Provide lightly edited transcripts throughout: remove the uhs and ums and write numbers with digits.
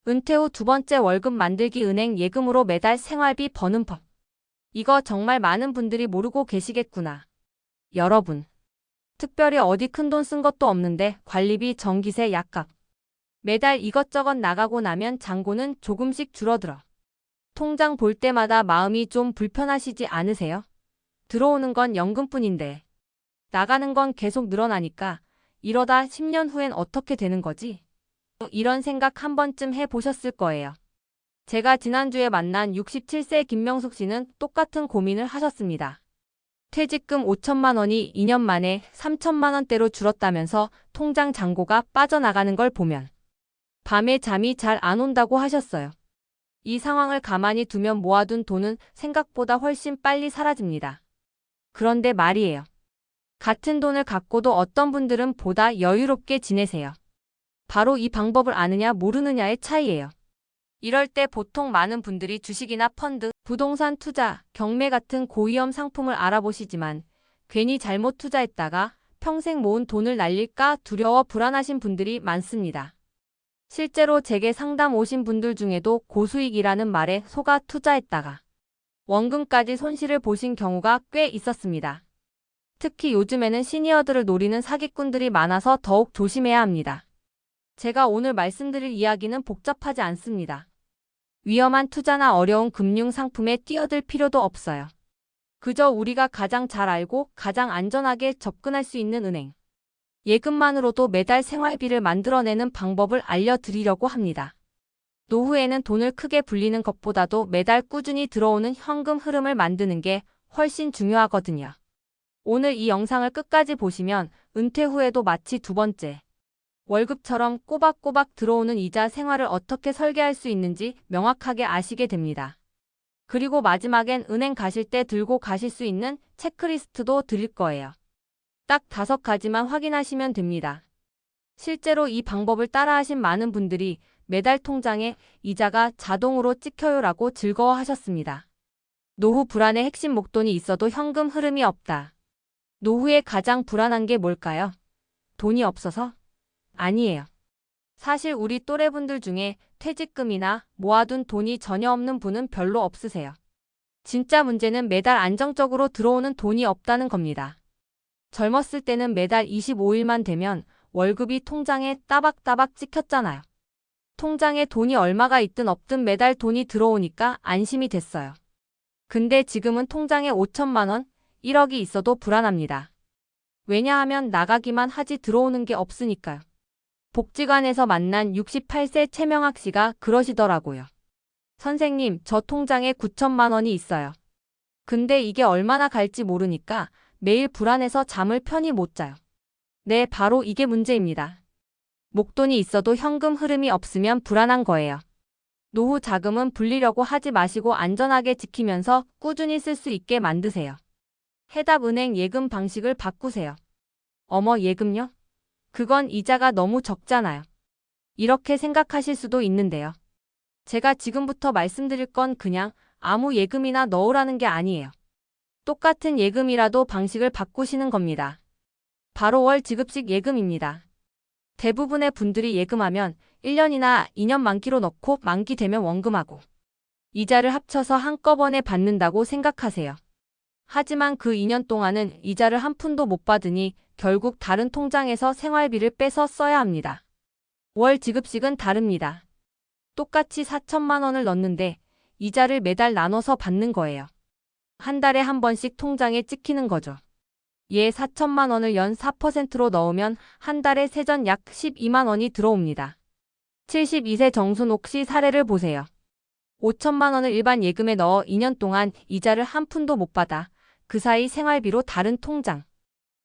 은퇴 후 두 번째 월급 만들기 은행 예금으로 매달 생활비 버는 법. 이거 정말 많은 분들이 모르고 계시겠구나. 여러분, 특별히 어디 큰돈 쓴 것도 없는데 관리비, 전기세, 약값. 매달 이것저것 나가고 나면 잔고는 조금씩 줄어들어. 통장 볼 때마다 마음이 좀 불편하시지 않으세요? 들어오는 건 연금뿐인데 나가는 건 계속 늘어나니까 이러다 10년 후엔 어떻게 되는 거지? 이런 생각 한 번쯤 해보셨을 거예요. 제가 지난주에 만난 67세 김명숙 씨는 똑같은 고민을 하셨습니다. 퇴직금 5천만 원이 2년 만에 3천만 원대로 줄었다면서 통장 잔고가 빠져나가는 걸 보면 밤에 잠이 잘 안 온다고 하셨어요. 이 상황을 가만히 두면 모아둔 돈은 생각보다 훨씬 빨리 사라집니다. 그런데 말이에요. 같은 돈을 갖고도 어떤 분들은 보다 여유롭게 지내세요. 바로 이 방법을 아느냐 모르느냐의 차이예요. 이럴 때 보통 많은 분들이 주식이나 펀드, 부동산 투자, 경매 같은 고위험 상품을 알아보시지만 괜히 잘못 투자했다가 평생 모은 돈을 날릴까 두려워 불안하신 분들이 많습니다. 실제로 제게 상담 오신 분들 중에도 고수익이라는 말에 속아 투자했다가 원금까지 손실을 보신 경우가 꽤 있었습니다. 특히 요즘에는 시니어들을 노리는 사기꾼들이 많아서 더욱 조심해야 합니다. 제가 오늘 말씀드릴 이야기는 복잡하지 않습니다. 위험한 투자나 어려운 금융 상품에 뛰어들 필요도 없어요. 그저 우리가 가장 잘 알고 가장 안전하게 접근할 수 있는 은행, 예금만으로도 매달 생활비를 만들어내는 방법을 알려드리려고 합니다. 노후에는 돈을 크게 불리는 것보다도 매달 꾸준히 들어오는 현금 흐름을 만드는 게 훨씬 중요하거든요. 오늘 이 영상을 끝까지 보시면 은퇴 후에도 마치 두 번째 월급처럼 꼬박꼬박 들어오는 이자 생활을 어떻게 설계할 수 있는지 명확하게 아시게 됩니다. 그리고 마지막엔 은행 가실 때 들고 가실 수 있는 체크리스트도 드릴 거예요. 딱 5가지만 확인하시면 됩니다. 실제로 이 방법을 따라하신 많은 분들이 매달 통장에 이자가 자동으로 찍혀요라고 즐거워하셨습니다. 노후 불안의 핵심 목돈이 있어도 현금 흐름이 없다. 노후에 가장 불안한 게 뭘까요? 돈이 없어서? 아니에요. 사실 우리 또래분들 중에 퇴직금이나 모아둔 돈이 전혀 없는 분은 별로 없으세요. 진짜 문제는 매달 안정적으로 들어오는 돈이 없다는 겁니다. 젊었을 때는 매달 25일만 되면 월급이 통장에 따박따박 찍혔잖아요. 통장에 돈이 얼마가 있든 없든 매달 돈이 들어오니까 안심이 됐어요. 근데 지금은 통장에 5천만 원, 1억이 있어도 불안합니다. 왜냐하면 나가기만 하지 들어오는 게 없으니까요. 복지관에서 만난 68세 최명학 씨가 그러시더라고요. 선생님, 저 통장에 9천만 원이 있어요. 근데 이게 얼마나 갈지 모르니까 매일 불안해서 잠을 편히 못 자요. 네, 바로 이게 문제입니다. 목돈이 있어도 현금 흐름이 없으면 불안한 거예요. 노후 자금은 불리려고 하지 마시고 안전하게 지키면서 꾸준히 쓸 수 있게 만드세요. 해답은행 예금 방식을 바꾸세요. 어머, 예금요? 그건 이자가 너무 적잖아요. 이렇게 생각하실 수도 있는데요. 제가 지금부터 말씀드릴 건 그냥 아무 예금이나 넣으라는 게 아니에요. 똑같은 예금이라도 방식을 바꾸시는 겁니다. 바로 월 지급식 예금입니다. 대부분의 분들이 예금하면 1년이나 2년 만기로 넣고 만기 되면 원금하고 이자를 합쳐서 한꺼번에 받는다고 생각하세요. 하지만 그 2년 동안은 이자를 한 푼도 못 받으니 결국 다른 통장에서 생활비를 빼서 써야 합니다. 월 지급식은 다릅니다. 똑같이 4천만 원을 넣는데 이자를 매달 나눠서 받는 거예요. 한 달에 한 번씩 통장에 찍히는 거죠. 4천만 원을 연 4%로 넣으면 한 달에 세전 약 12만 원이 들어옵니다. 72세 정순옥 씨 사례를 보세요. 5천만 원을 일반 예금에 넣어 2년 동안 이자를 한 푼도 못 받아 그 사이 생활비로 다른 통장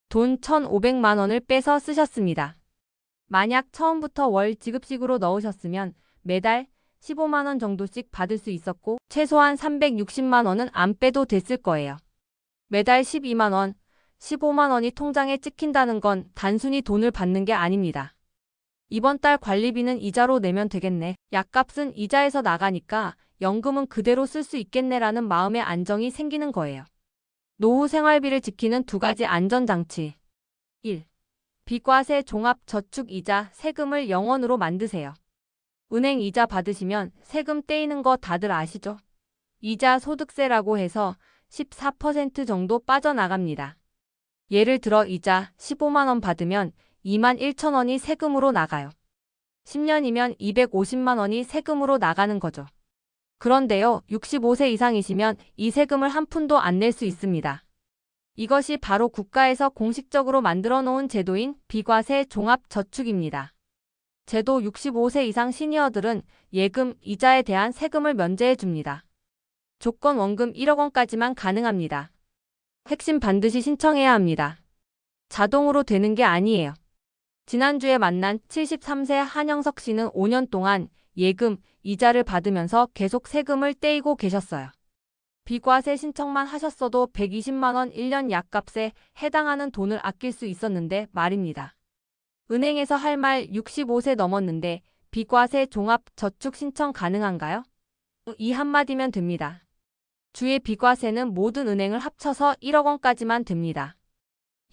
돈 1,500만 원을 빼서 쓰셨습니다. 만약 처음부터 월 지급식으로 넣으셨으면 매달 15만 원 정도씩 받을 수 있었고 최소한 360만 원은 안 빼도 됐을 거예요. 매달 12만 원, 15만 원이 통장에 찍힌다는 건 단순히 돈을 받는 게 아닙니다. 이번 달 관리비는 이자로 내면 되겠네. 약값은 이자에서 나가니까 연금은 그대로 쓸 수 있겠네라는 마음의 안정이 생기는 거예요. 노후 생활비를 지키는 2가지 안전장치. 1. 비과세 종합저축이자 세금을 0원으로 만드세요. 은행 이자 받으시면 세금 떼이는 거 다들 아시죠? 이자 소득세라고 해서 14% 정도 빠져나갑니다. 예를 들어 이자 15만 원 받으면 2만 1천 원이 세금으로 나가요. 10년이면 250만 원이 세금으로 나가는 거죠. 그런데요, 65세 이상이시면 이 세금을 한 푼도 안 낼 수 있습니다. 이것이 바로 국가에서 공식적으로 만들어 놓은 제도인 비과세 종합저축입니다. 제도 65세 이상 시니어들은 예금, 이자에 대한 세금을 면제해 줍니다. 조건 원금 1억 원까지만 가능합니다. 핵심 반드시 신청해야 합니다. 자동으로 되는 게 아니에요. 지난주에 만난 73세 한영석 씨는 5년 동안 예금, 이자를 받으면서 계속 세금을 떼이고 계셨어요. 비과세 신청만 하셨어도 120만 원 1년 약값에 해당하는 돈을 아낄 수 있었는데 말입니다. 은행에서 할 말 65세 넘었는데 비과세 종합저축 신청 가능한가요? 이 한마디면 됩니다. 주의 비과세는 모든 은행을 합쳐서 1억 원까지만 됩니다.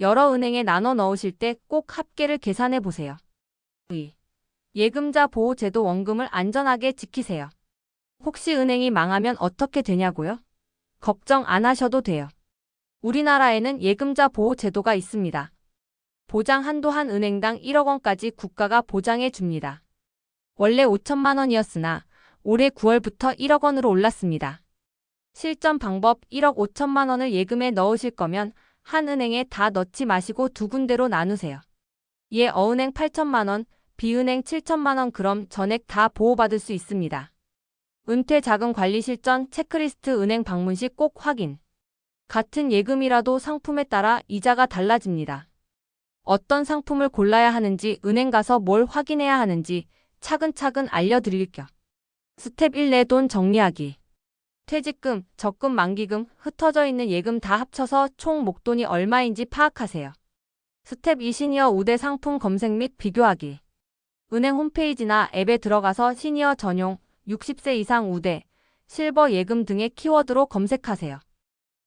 여러 은행에 나눠 넣으실 때 꼭 합계를 계산해 보세요. 예금자 보호제도 원금을 안전하게 지키세요. 혹시 은행이 망하면 어떻게 되냐고요? 걱정 안 하셔도 돼요. 우리나라에는 예금자 보호제도가 있습니다. 보장 한도 한 은행당 1억 원까지 국가가 보장해 줍니다. 원래 5천만 원이었으나 올해 9월부터 1억 원으로 올랐습니다. 실전 방법 1억 5천만 원을 예금에 넣으실 거면 한 은행에 다 넣지 마시고 두 군데로 나누세요. 예, 어은행 8천만 원, B은행 7천만 원 그럼 전액 다 보호받을 수 있습니다. 은퇴 자금 관리 실전 체크리스트 은행 방문 시 꼭 확인. 같은 예금이라도 상품에 따라 이자가 달라집니다. 어떤 상품을 골라야 하는지 은행 가서 뭘 확인해야 하는지 차근차근 알려드릴게요. 스텝 1 내 돈 정리하기. 퇴직금, 적금 만기금, 흩어져 있는 예금 다 합쳐서 총 목돈이 얼마인지 파악하세요. 스텝 2 시니어 우대 상품 검색 및 비교하기. 은행 홈페이지나 앱에 들어가서 시니어 전용, 60세 이상 우대, 실버 예금 등의 키워드로 검색하세요.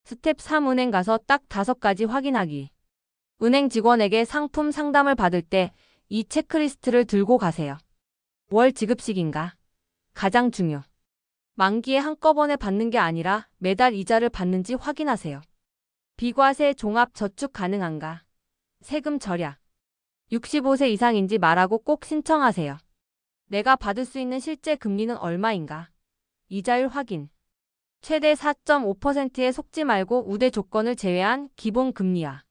스텝 3 은행 가서 딱 5가지 확인하기. 은행 직원에게 상품 상담을 받을 때 이 체크리스트를 들고 가세요. 월 지급식인가? 가장 중요. 만기에 한꺼번에 받는 게 아니라 매달 이자를 받는지 확인하세요. 비과세 종합저축 가능한가? 세금 절약. 65세 이상인지 말하고 꼭 신청하세요. 내가 받을 수 있는 실제 금리는 얼마인가? 이자율 확인. 최대 4.5%에 속지 말고 우대 조건을 제외한 기본 금리와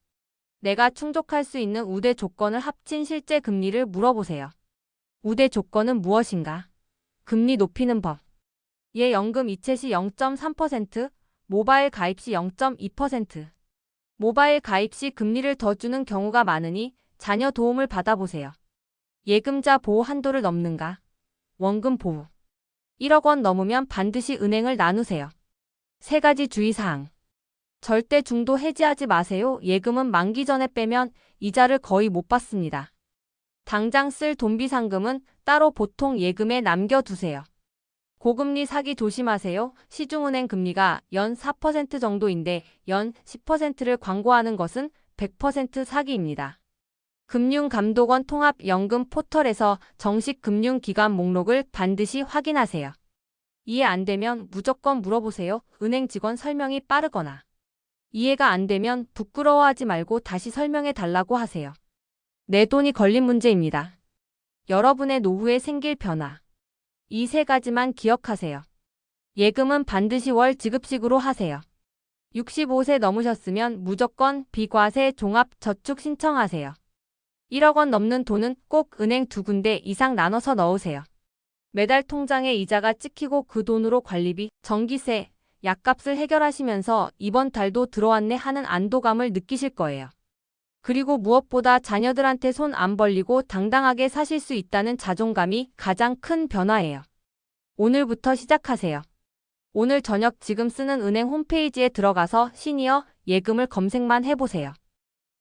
내가 충족할 수 있는 우대 조건을 합친 실제 금리를 물어보세요. 우대 조건은 무엇인가? 금리 높이는 법. 예, 연금 이체 시 0.3%, 모바일 가입 시 0.2%. 모바일 가입 시 금리를 더 주는 경우가 많으니 자녀 도움을 받아보세요. 예금자 보호 한도를 넘는가? 원금 보호. 1억 원 넘으면 반드시 은행을 나누세요. 3가지 주의사항. 절대 중도 해지하지 마세요. 예금은 만기 전에 빼면 이자를 거의 못 받습니다. 당장 쓸 돈비상금은 따로 보통 예금에 남겨두세요. 고금리 사기 조심하세요. 시중은행 금리가 연 4% 정도인데 연 10%를 광고하는 것은 100% 사기입니다. 금융감독원 통합연금 포털에서 정식 금융기관 목록을 반드시 확인하세요. 이해 안 되면 무조건 물어보세요. 은행 직원 설명이 빠르거나. 이해가 안 되면 부끄러워하지 말고 다시 설명해 달라고 하세요. 내 돈이 걸린 문제입니다. 여러분의 노후에 생길 변화. 이 3가지만 기억하세요. 예금은 반드시 월 지급식으로 하세요. 65세 넘으셨으면 무조건 비과세 종합저축 신청하세요. 1억 원 넘는 돈은 꼭 은행 2군데 이상 나눠서 넣으세요. 매달 통장에 이자가 찍히고 그 돈으로 관리비, 전기세, 약값을 해결하시면서 이번 달도 들어왔네 하는 안도감을 느끼실 거예요. 그리고 무엇보다 자녀들한테 손 안 벌리고 당당하게 사실 수 있다는 자존감이 가장 큰 변화예요. 오늘부터 시작하세요. 오늘 저녁 지금 쓰는 은행 홈페이지에 들어가서 시니어 예금을 검색만 해보세요.